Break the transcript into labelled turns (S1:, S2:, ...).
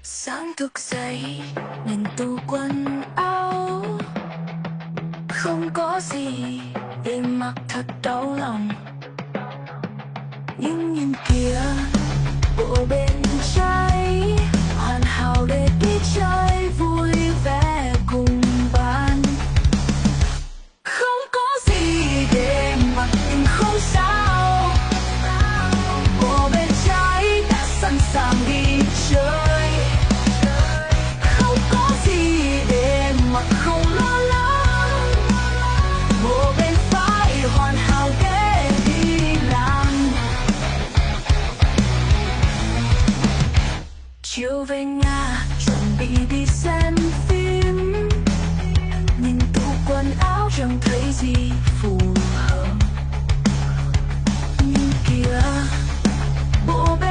S1: Sáng thức dậy nhìn tủ quần áo, không có gì để mặc thật đau lòng. Nhưng nhìn kìa, bộ bên trái hoàn hảo để đi chơi vui vẻ cùng bạn. Không có gì để mặc nhưng không sao, bộ bên trái đã sẵn sàng đi chơi. Không có gì để mặc không lo lắng, bộ bên phải hoàn hảo để đi làm. Chiều về nhà chuẩn bị đi xem phim, nhìn tủ quần áo chẳng thấy gì phù hợp. Nhưng kìa, bộ bên